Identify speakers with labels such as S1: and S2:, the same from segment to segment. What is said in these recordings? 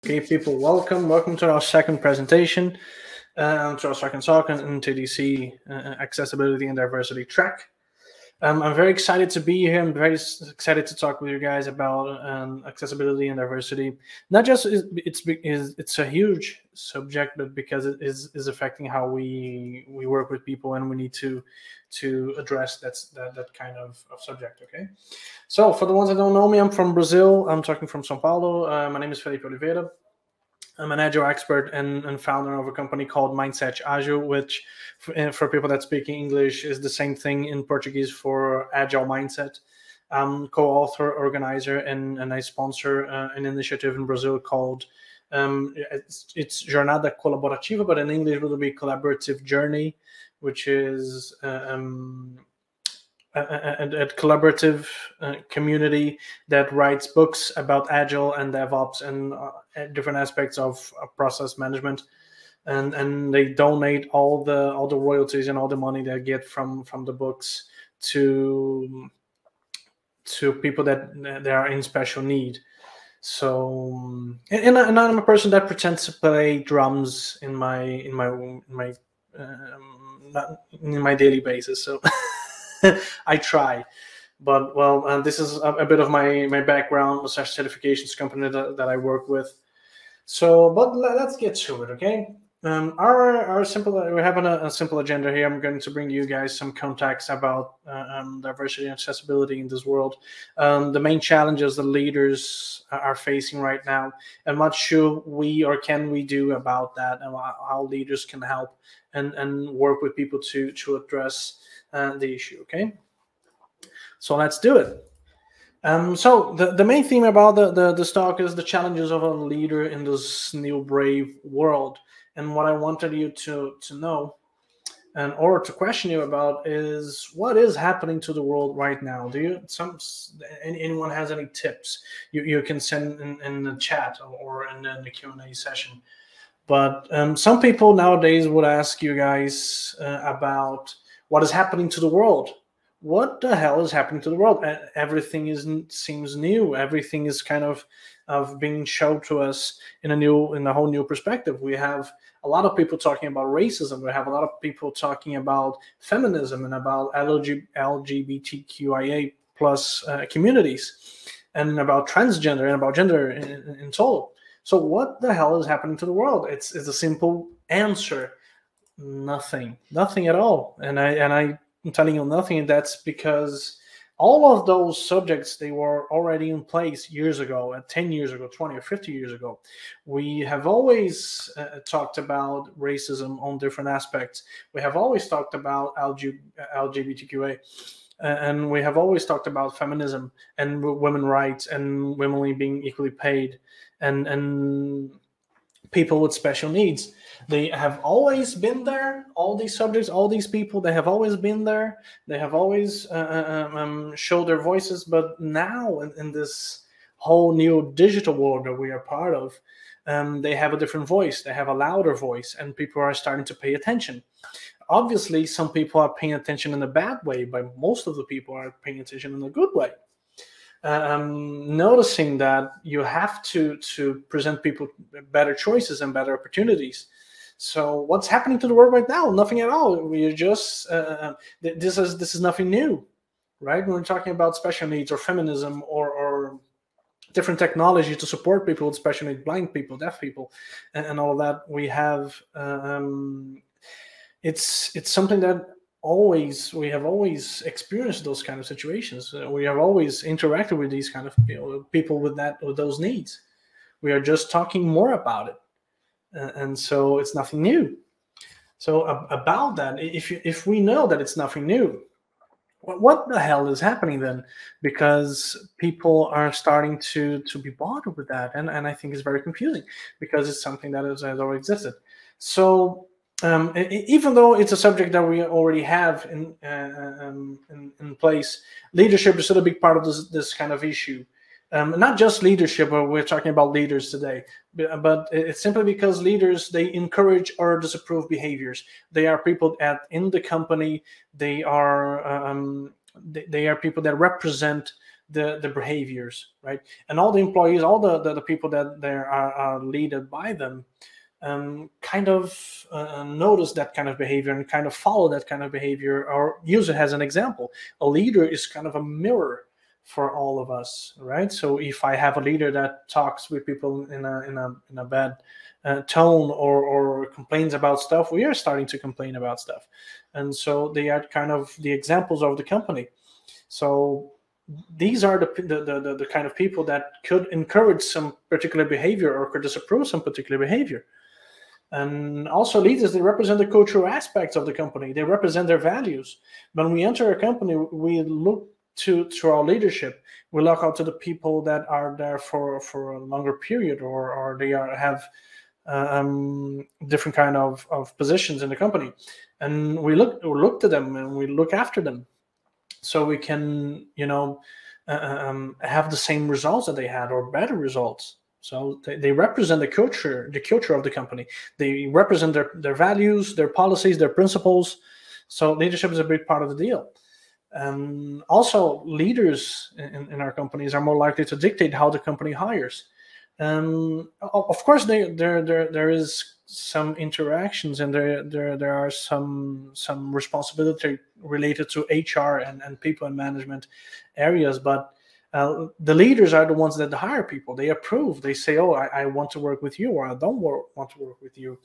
S1: Okay, people, welcome to our second presentation, to our second talk on TDC accessibility and diversity track. I'm very excited to be here. I'm very excited to talk with you guys about accessibility and diversity. Not just it's a huge subject, but because it is affecting how we work with people, and we need to address that kind of subject. Okay, so for the ones that don't know me, I'm from Brazil. I'm talking from São Paulo. My name is Felipe Oliveira. I'm an agile expert and founder of a company called Mindset Agile, which for people that speak English is the same thing in Portuguese for agile mindset. I'm co-author, organizer, and I sponsor an initiative in Brazil called it's Jornada Colaborativa, but in English it will be Collaborative Journey, which is a collaborative community that writes books about agile and DevOps and different aspects of process management, and they donate all the royalties and all the money they get from the books to people that they are in special need. So, and I'm a person that pretends to play drums in my daily basis. So. I try, but well, this is a bit of my background, massage certifications company that I work with. So, but let's get to it, okay? Our simple, we're having a simple agenda here. I'm going to bring you guys some context about diversity and accessibility in this world, the main challenges the leaders are facing right now, and what should we or can we do about that, and how leaders can help and work with people to address the issue. Okay, so let's do it. So the main theme about the talk is the challenges of a leader in this new brave world, and what I wanted you to know or to question you about is what is happening to the world right now. Do you anyone has any tips you can send in the chat or in the Q&A session? But some people nowadays would ask you guys about what is happening to the world. What the hell is happening to the world? Everything seems new. Everything is kind of being shown to us in a whole new perspective. We have a lot of people talking about racism. We have a lot of people talking about feminism and about LGBTQIA plus communities, and about transgender and about gender in total. So what the hell is happening to the world? It's a simple answer. Nothing at all. And I'm telling you nothing, and that's because all of those subjects, they were already in place years ago, 10 years ago, 20 or 50 years ago. We have always talked about racism on different aspects. We have always talked about LGBTQA, and we have always talked about feminism and women's rights and women being equally paid and people with special needs. They have always been there. All these subjects, all these people, they have always been there. They have always showed their voices. But now, in this whole new digital world that we are part of, they have a different voice. They have a louder voice, and people are starting to pay attention. Obviously, some people are paying attention in a bad way, but most of the people are paying attention in a good way. Noticing that you have to present people better choices and better opportunities. So what's happening to the world right now? Nothing at all. We are just this is nothing new, right? When we're talking about special needs or feminism or different technology to support people with special needs, blind people, deaf people, and all of that, we have it's something that we have always experienced those kind of situations. We have always interacted with these kind of people with those needs. We are just talking more about it, and so it's nothing new. So about that, if we know that it's nothing new, what the hell is happening then? Because people are starting to be bothered with that, and I think it's very confusing because it's something that has already existed. So. Even though it's a subject that we already have in place, leadership is still a big part of this kind of issue. Not just leadership, but we're talking about leaders today. But it's simply because leaders, they encourage or disapprove behaviors. They are people in the company. They are people that represent the behaviors, right? And all the employees, all the people that there are led by them, kind of notice that kind of behavior and kind of follow that kind of behavior or use it as an example. A leader is kind of a mirror for all of us, right? So if I have a leader that talks with people in a bad tone or complains about stuff, we are starting to complain about stuff. And so they are kind of the examples of the company. So these are the kind of people that could encourage some particular behavior or could disapprove some particular behavior. And also leaders, they represent the cultural aspects of the company. They represent their values. When we enter a company, we look to our leadership. We look out to the people that are there for a longer period, or they have different kind of positions in the company, and we look to them and we look after them, so we can have the same results that they had or better results. So they represent the culture of the company. They represent their values, their policies, their principles. So leadership is a big part of the deal. Also, leaders in our companies are more likely to dictate how the company hires. Of course, there is some interactions, and there are some responsibility related to HR and people and management areas. But the leaders are the ones that hire people. They approve. They say, "Oh, I want to work with you," or "I don't want to work with you."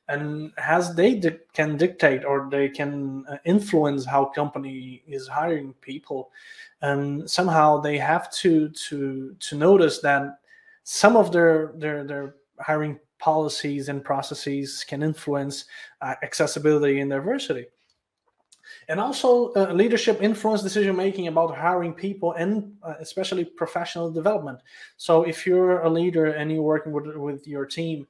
S1: And as they can dictate or they can influence how company is hiring people, and somehow they have to notice that some of their hiring policies and processes can influence accessibility and diversity. And also leadership influence decision making about hiring people, and especially professional development. So if you're a leader and you're working with your team,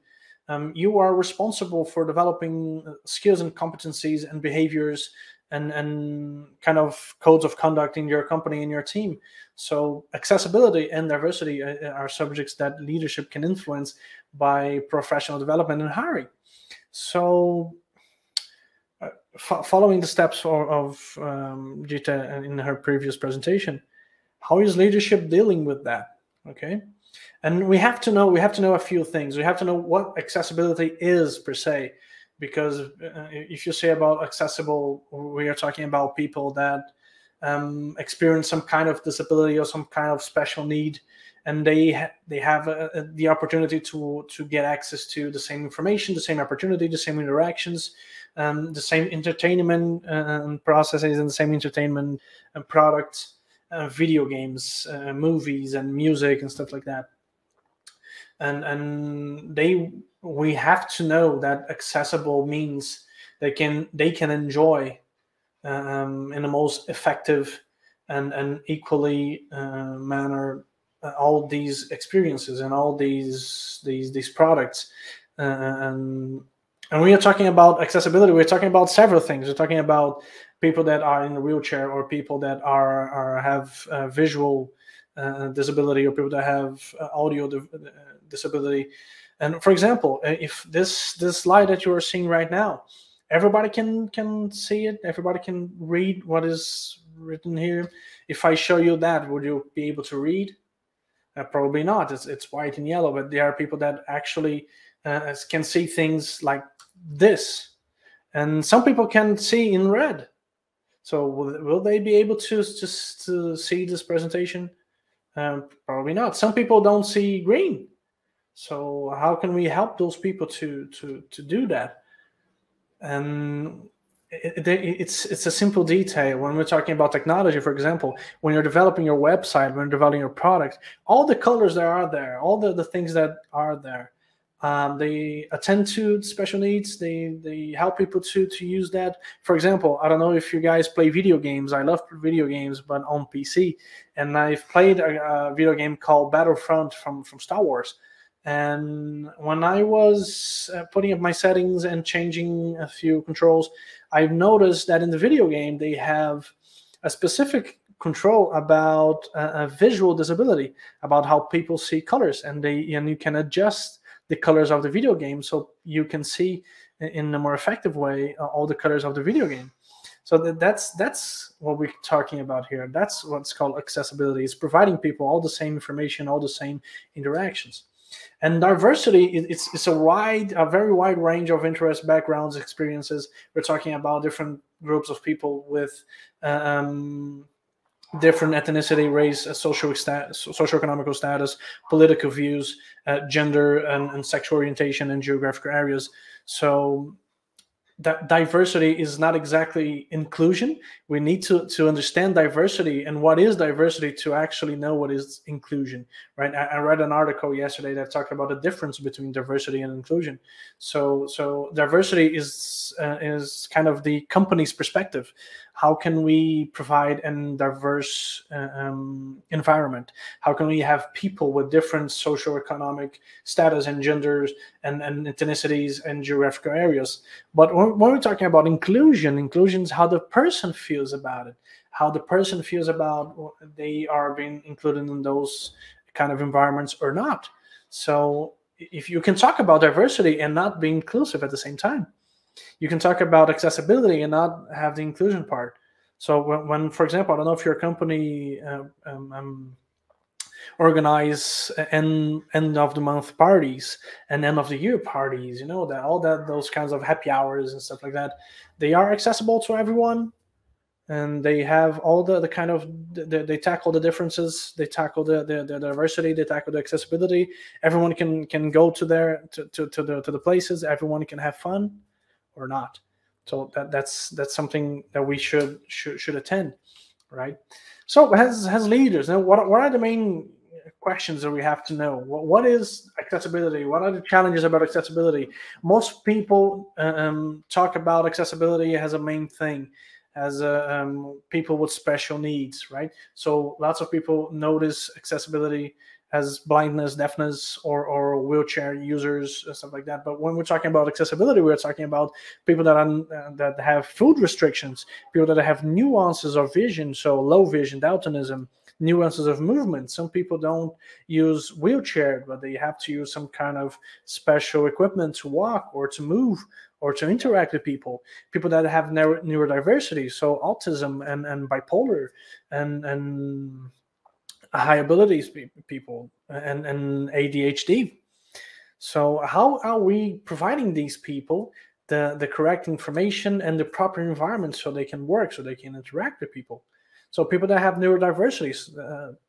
S1: you are responsible for developing skills and competencies and behaviors and kind of codes of conduct in your company and your team. So accessibility and diversity are subjects that leadership can influence by professional development and hiring. So following the steps of Gita in her previous presentation, how is leadership dealing with that? Okay. And we have to know a few things. We have to know what accessibility is per se, because if you say about accessible, we are talking about people that experience some kind of disability or some kind of special need, and they have the opportunity to get access to the same information, the same opportunity, the same interactions, the same entertainment processes, and the same entertainment products, video games, movies, and music, and stuff like that. And we have to know that accessible means they can enjoy in the most effective and equally manner all these experiences and all these products. And we are talking about accessibility. We're talking about several things. We're talking about people that are in a wheelchair, or people that have visual disability, or people that have audio disability. And for example, if this slide that you are seeing right now, everybody can see it, everybody can read what is written here. If I show you that, would you be able to read? Probably not. It's white and yellow, but there are people that actually can see things like this, and some people can see in red. So will they be able to see this presentation? Probably not. Some people don't see green. So how can we help those people to do that? And it's a simple detail. When we're talking about technology, for example, when you're developing your website, when you're developing your product, all the colors that are there, all the things that are there, they attend to special needs. They help people to use that. For example, I don't know if you guys play video games. I love video games, but on PC. And I've played a video game called Battlefront from Star Wars. And when I was putting up my settings and changing a few controls, I've noticed that in the video game, they have a specific control about a visual disability, about how people see colors. And you can adjust the colors of the video game so you can see in a more effective way all the colors of the video game. So that's what we're talking about here. That's what's called accessibility. It's providing people all the same information, all the same interactions. And diversity, it's a very wide range of interests, backgrounds, experiences. We're talking about different groups of people with different ethnicity, race, socioeconomical status, political views, gender, and sexual orientation, and geographical areas. So that diversity is not exactly inclusion. We need to understand diversity and what is diversity to actually know what is inclusion, right? I read an article yesterday that talked about the difference between diversity and inclusion. So diversity is kind of the company's perspective. How can we provide a diverse environment? How can we have people with different socioeconomic status and genders and ethnicities and geographical areas? But when we're talking about inclusion is how the person feels about it, how the person feels about they are being included in those kind of environments or not. So if you can talk about diversity and not be inclusive at the same time, you can talk about accessibility and not have the inclusion part. So when for example, I don't know if your company organize end of the month parties and end of the year parties, that those kinds of happy hours and stuff like that, they are accessible to everyone, and they have all the kind of they tackle the differences, they tackle the diversity, they tackle the accessibility. Everyone can go to the places, everyone can have fun or not. So that's something that we should attend, right? So as leaders, now what are the main questions that we have to know? What is accessibility? What are the challenges about accessibility? Most people talk about accessibility as a main thing, as people with special needs, right? So lots of people notice accessibility as blindness, deafness, or wheelchair users, stuff like that. But when we're talking about accessibility, we're talking about people that have food restrictions, people that have nuances of vision, so low vision, daltonism, nuances of movement. Some people don't use wheelchair, but they have to use some kind of special equipment to walk or to move or to interact with people. People that have neurodiversity, so autism and bipolar and high abilities people and ADHD. So how are we providing these people the correct information and the proper environment so they can work, so they can interact with people? So people that have neurodiversities,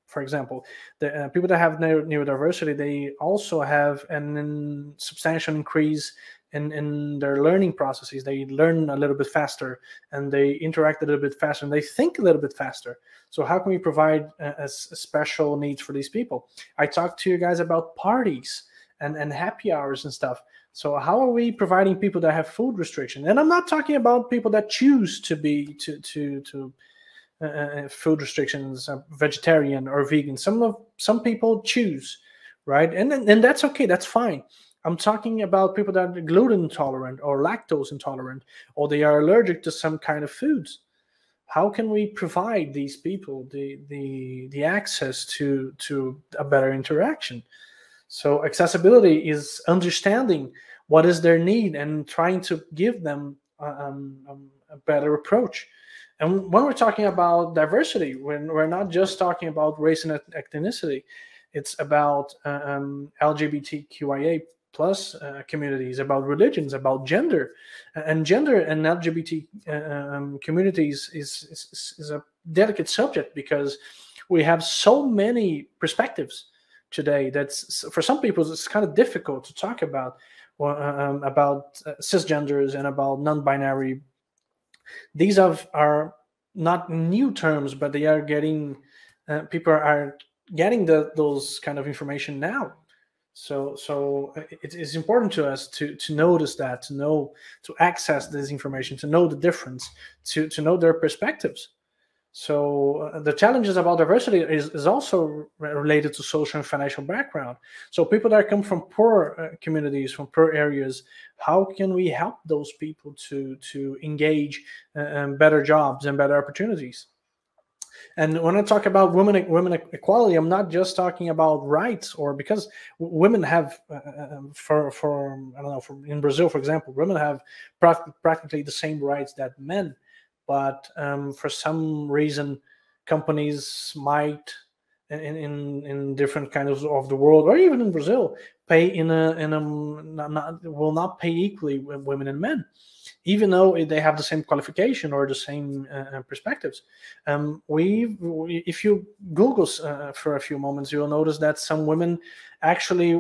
S1: for example, the people that have neurodiversity, they also have an substantial increase in their learning processes. They learn a little bit faster, and they interact a little bit faster, and they think a little bit faster. So how can we provide a special needs for these people? I talked to you guys about parties and happy hours and stuff. So how are we providing people that have food restriction? And I'm not talking about people that choose to be food restrictions, vegetarian or vegan. Some people choose, right? And that's okay. That's fine. I'm talking about people that are gluten intolerant or lactose intolerant, or they are allergic to some kind of foods. How can we provide these people the access to a better interaction? So accessibility is understanding what is their need and trying to give them a better approach. And when we're talking about diversity, we're not just talking about race and ethnicity. It's about LGBTQIA plus communities, about religions, about gender. And gender and LGBT communities is a delicate subject, because we have so many perspectives today that's, for some people, it's kind of difficult to talk about cisgenders and about non-binary. These are not new terms, but they are getting people are getting those kind of information now. So it is important to us to notice that, to access this information, to know the difference, to know their perspectives. So the challenges about diversity is also related to social and financial background. So people that come from poor communities, from poor areas, how can we help those people to engage better jobs and better opportunities? And when I talk about women equality, I'm not just talking about rights, or because women have, for I don't know, in Brazil, for example, women have practically the same rights that men. but for some reason, companies might in different kinds of the world, or even in Brazil, pay will not pay equally with women and men, even though they have the same qualification or the same perspectives. If you Google for a few moments, you'll notice that some women actually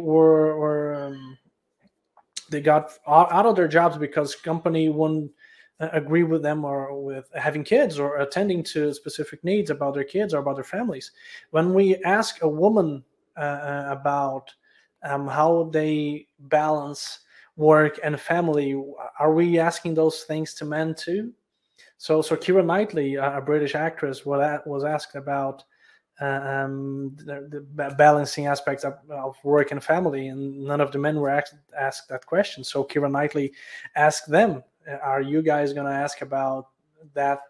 S1: they got out of their jobs because company wouldn't agree with them or with having kids or attending to specific needs about their kids or about their families. When we ask a woman about how they balance work and family, are we asking those things to men too? So Keira Knightley, a British actress, was asked about the balancing aspects of work and family, and none of the men were asked that question. So Keira Knightley asked them, are you guys going to ask about that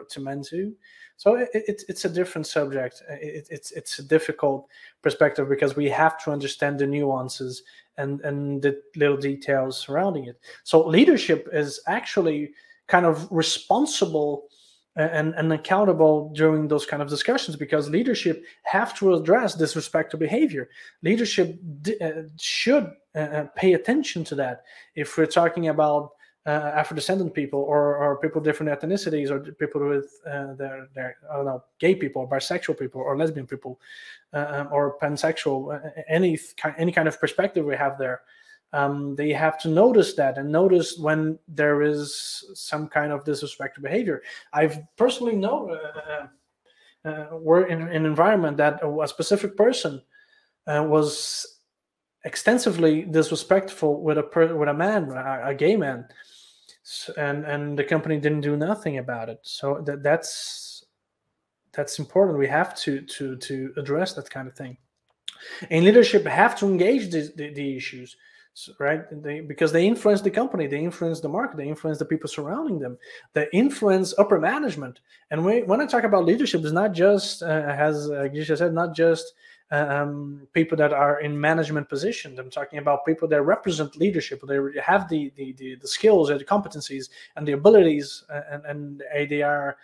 S1: to men too? So it's a different subject. It's a difficult perspective because we have to understand the nuances and the little details surrounding it. So leadership is actually kind of responsible and accountable during those kind of discussions, because leadership have to address disrespectful behavior. Leadership should pay attention to that. If we're talking about Afro-descendant people or people with different ethnicities, or people with their I don't know, gay people or bisexual people or lesbian people or pansexual, any kind of perspective we have there, they have to notice that and notice when there is some kind of disrespectful behavior. I've personally we're in an environment that a specific person was extensively disrespectful with a man, a gay man, and the company didn't do nothing about it. So that's important. We have to address that kind of thing. And leadership have to engage the issues, right? Because they influence the company, they influence the market, they influence the people surrounding them, they influence upper management. And when I talk about leadership, it's not just as Gisha said, not just people that are in management positions. I'm talking about people that represent leadership. They have the skills and the competencies and the abilities, and they are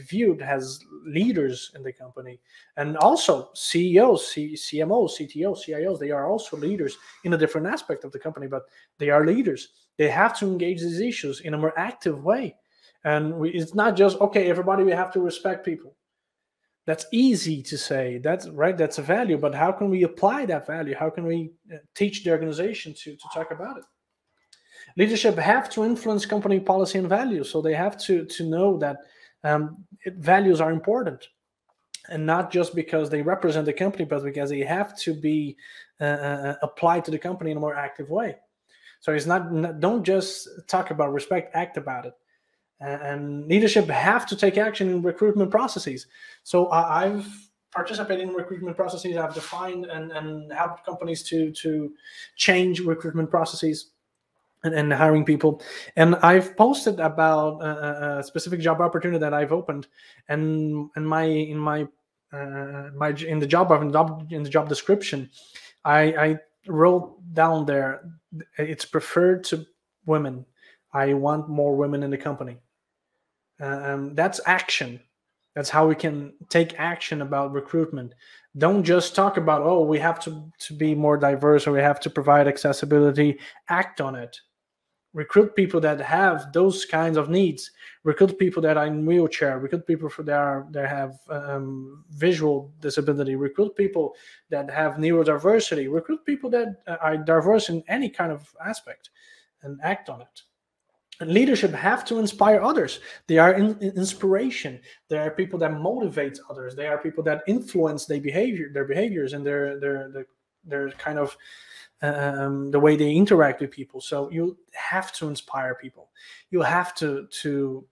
S1: viewed as leaders in the company. And also CEOs, CMOs, CTOs, CIOs, they are also leaders in a different aspect of the company, but they are leaders. They have to engage these issues in a more active way. And it's not just, okay, everybody, we have to respect people. That's easy to say, that's right, that's a value, but how can we apply that value? How can we teach the organization to talk about it? Leadership have to influence company policy and values, so they have to know that values are important, and not just because they represent the company, but because they have to be applied to the company in a more active way. So it's not don't just talk about respect, act about it. And leadership have to take action in recruitment processes. So I've participated in recruitment processes. I've defined and helped companies to change recruitment processes and hiring people. And I've posted about a specific job opportunity that I've opened, and in the job description, I wrote down there, it's preferred to women. I want more women in the company. That's action. That's how we can take action about recruitment. Don't just talk about, oh, we have to be more diverse, or we have to provide accessibility. Act on it. Recruit people that have those kinds of needs. Recruit people that are in wheelchair. Recruit people that have visual disability. Recruit people that have neurodiversity. Recruit people that are diverse in any kind of aspect, and act on it. And leadership have to inspire others. They are inspiration. They are people that motivate others. They are people that influence their behaviors, and their kind of the way they interact with people. So you have to inspire people. You have to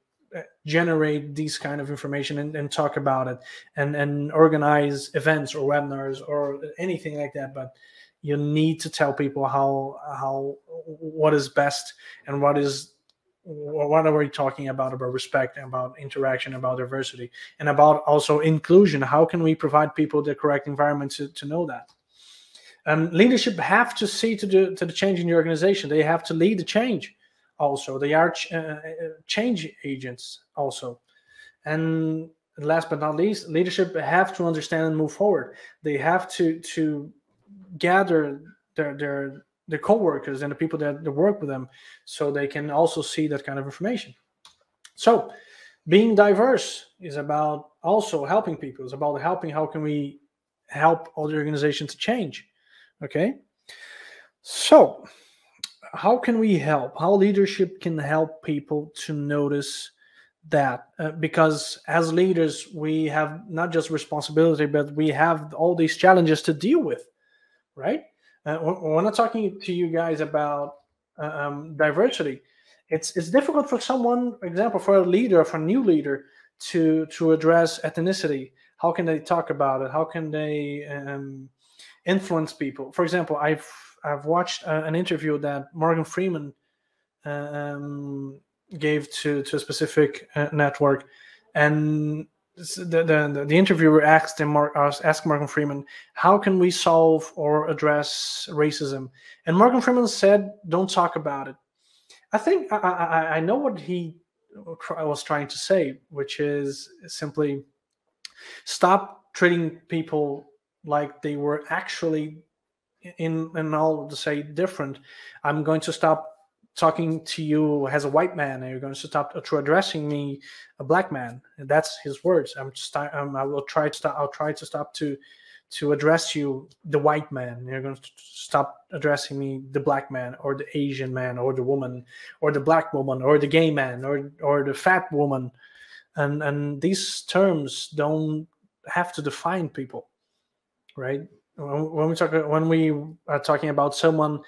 S1: generate these kind of information and talk about it, and organize events or webinars or anything like that. But you need to tell people what is best, and what are we talking about respect, about interaction, about diversity, and about also inclusion. How can we provide people the correct environment to know that? Leadership have to see to the change in the organization. They have to lead the change. also. They are change agents also. And last but not least, leadership have to understand and move forward. They have to gather their co-workers and the people that work with them, so they can also see that kind of information. So being diverse is about also helping people. It's about helping. How can we help all the organizations to change? Okay. So how can we help? How leadership can help people to notice that? Because as leaders, we have not just responsibility, but we have all these challenges to deal with, right? When I'm talking to you guys about diversity, it's difficult for someone, for example, for a leader, for a new leader, to address ethnicity. How can they talk about it? How can they influence people? For example, I've watched an interview that Morgan Freeman gave to a specific network, and the interviewer asked Morgan Freeman, how can we solve or address racism? And Morgan Freeman said, don't talk about it. I think I know what he was trying to say, which is simply stop treating people like they were actually in all to say different. I'm going to stop talking to you as a white man, and you're going to stop addressing me a black man. And that's his words. I'll try to stop to address you the white man. You're going to stop addressing me the black man, or the Asian man, or the woman, or the black woman, or the gay man, or the fat woman. And these terms don't have to define people, right? When we are talking about someone,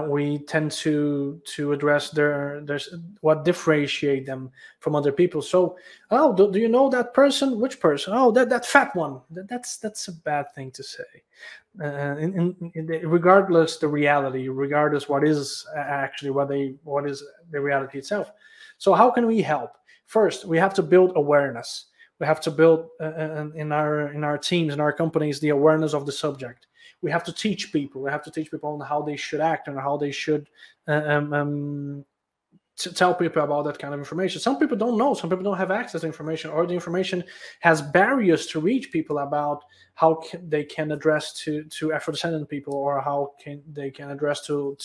S1: we tend to address their what differentiate them from other people. So, oh, do you know that person? Which person? Oh, that fat one. That's a bad thing to say. Regardless the reality, regardless what is actually what is the reality itself. So how can we help? First, we have to build awareness. We have to build in our teams, in our companies, the awareness of the subject. We have to teach people. We have to teach people on how they should act and how they should tell people about that kind of information. Some people don't know. Some people don't have access to information, or the information has barriers to reach people about how they can address to Afro-descendant people, or how they can address to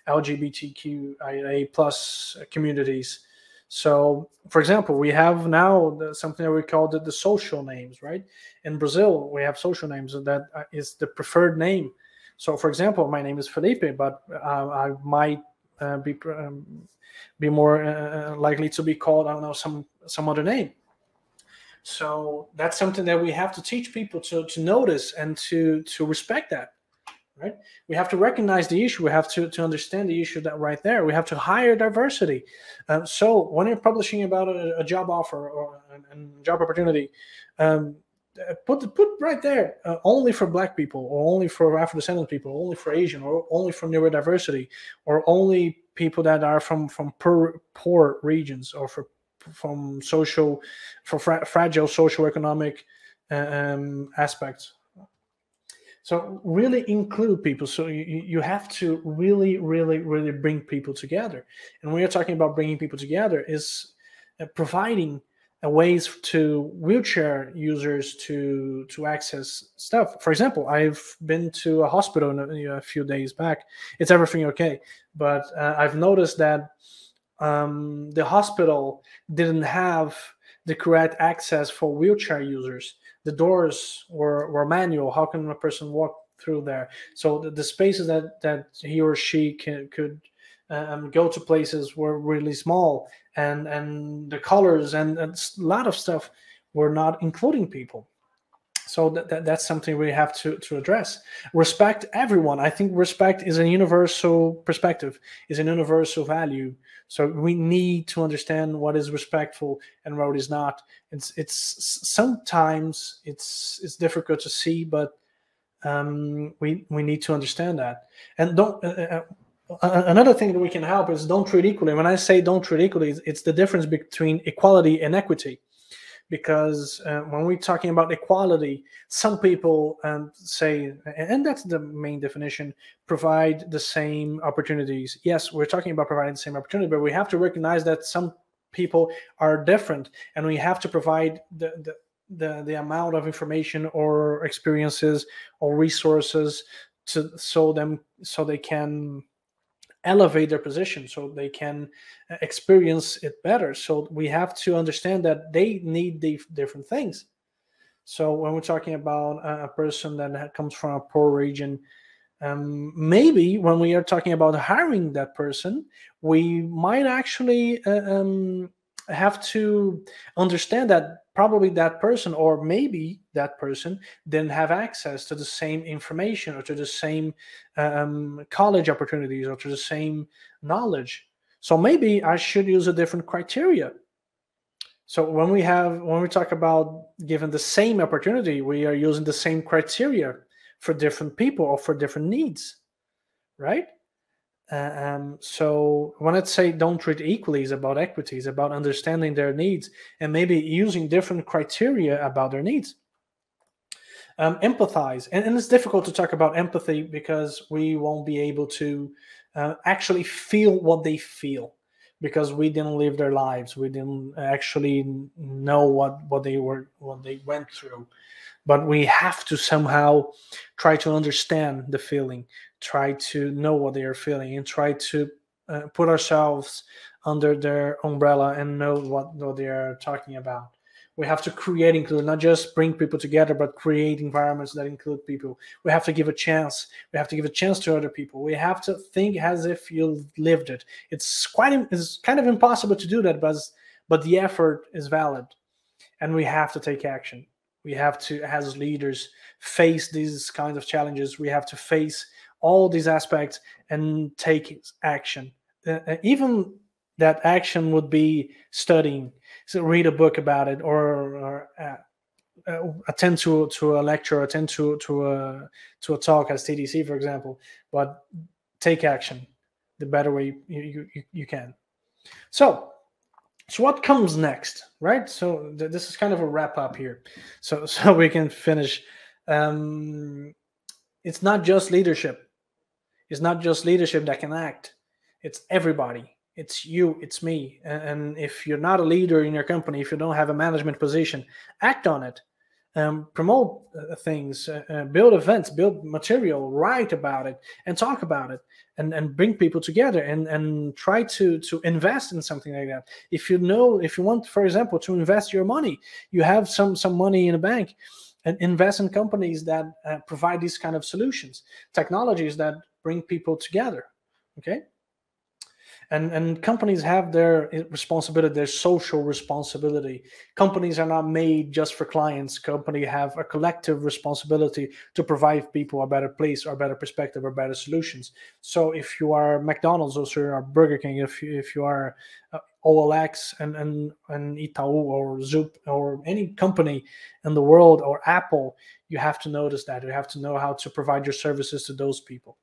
S1: LGBTQIA plus communities. So, for example, we have now something that we call the social names, right? In Brazil, we have social names, and that is the preferred name. So, for example, my name is Felipe, but I might be more likely to be called, I don't know, some other name. So that's something that we have to teach people to notice and to respect that. Right? We have to recognize the issue. We have to understand the issue that right there. We have to hire diversity. So when you're publishing about a job offer or a job opportunity, put right there only for Black people, or only for Afro-descendant people, or only for Asian, or only for neurodiversity, or only people that are from poor regions, or from fragile socioeconomic aspects. So really include people. So you have to really bring people together. And when you're talking about bringing people together, is providing ways to wheelchair users to access stuff. For example, I've been to a hospital a few days back. It's everything okay, but I've noticed that the hospital didn't have the correct access for wheelchair users. The doors were manual. How can a person walk through there? So the spaces that he or she could go to places were really small, and the colors and a lot of stuff were not including people. So that's something we have to address. Respect everyone. I think respect is a universal perspective, is a universal value. So we need to understand what is respectful and what is not. It's sometimes it's difficult to see, but we need to understand that. And don't. Another thing that we can help is don't treat equally. When I say don't treat equally, it's the difference between equality and equity. because when we're talking about equality, some people say, and that's the main definition, provide the same opportunities. Yes, we're talking about providing the same opportunity, but we have to recognize that some people are different, and we have to provide the amount of information or experiences or resources so they can elevate their position, so they can experience it better. So we have to understand that they need the different things. So when we're talking about a person that comes from a poor region, maybe when we are talking about hiring that person, we might actually have to understand that probably that person, or maybe that person, didn't have access to the same information or to the same college opportunities or to the same knowledge. So maybe I should use a different criteria. So when we talk about giving the same opportunity, we are using the same criteria for different people or for different needs, right? So when I say don't treat equally, is about equity, is about understanding their needs and maybe using different criteria about their needs. Empathize, and it's difficult to talk about empathy because we won't be able to actually feel what they feel, because we didn't live their lives. We didn't actually know what they went through. But we have to somehow try to understand the feeling, try to know what they are feeling, and try to put ourselves under their umbrella and know what they are talking about. We have to include, not just bring people together, but create environments that include people. We have to give a chance. We have to give a chance to other people. We have to think as if you lived it. It's kind of impossible to do that, but the effort is valid, and we have to take action. We have to, as leaders, face these kinds of challenges. We have to face all these aspects and take action. Even that action would be studying, so read a book about it, or attend to a lecture, attend to a talk as TDC, for example. But take action the better way you can. So what comes next, right? So this is kind of a wrap up here, so we can finish. It's not just leadership. It's not just leadership that can act. It's everybody. It's you. It's me. And if you're not a leader in your company, if you don't have a management position, act on it. Promote things, build events, build material, write about it, and talk about it, and bring people together, and try to invest in something like that. If you want, for example, to invest your money, you have some money in a bank, and invest in companies that provide these kind of solutions, technologies that bring people together. Okay. And companies have their responsibility, their social responsibility. Companies are not made just for clients. Companies have a collective responsibility to provide people a better place, or a better perspective, or better solutions. So if you are McDonald's, or you are Burger King, if you are OLX and Itaú or Zoop or any company in the world, or Apple, you have to notice that. You have to know how to provide your services to those people.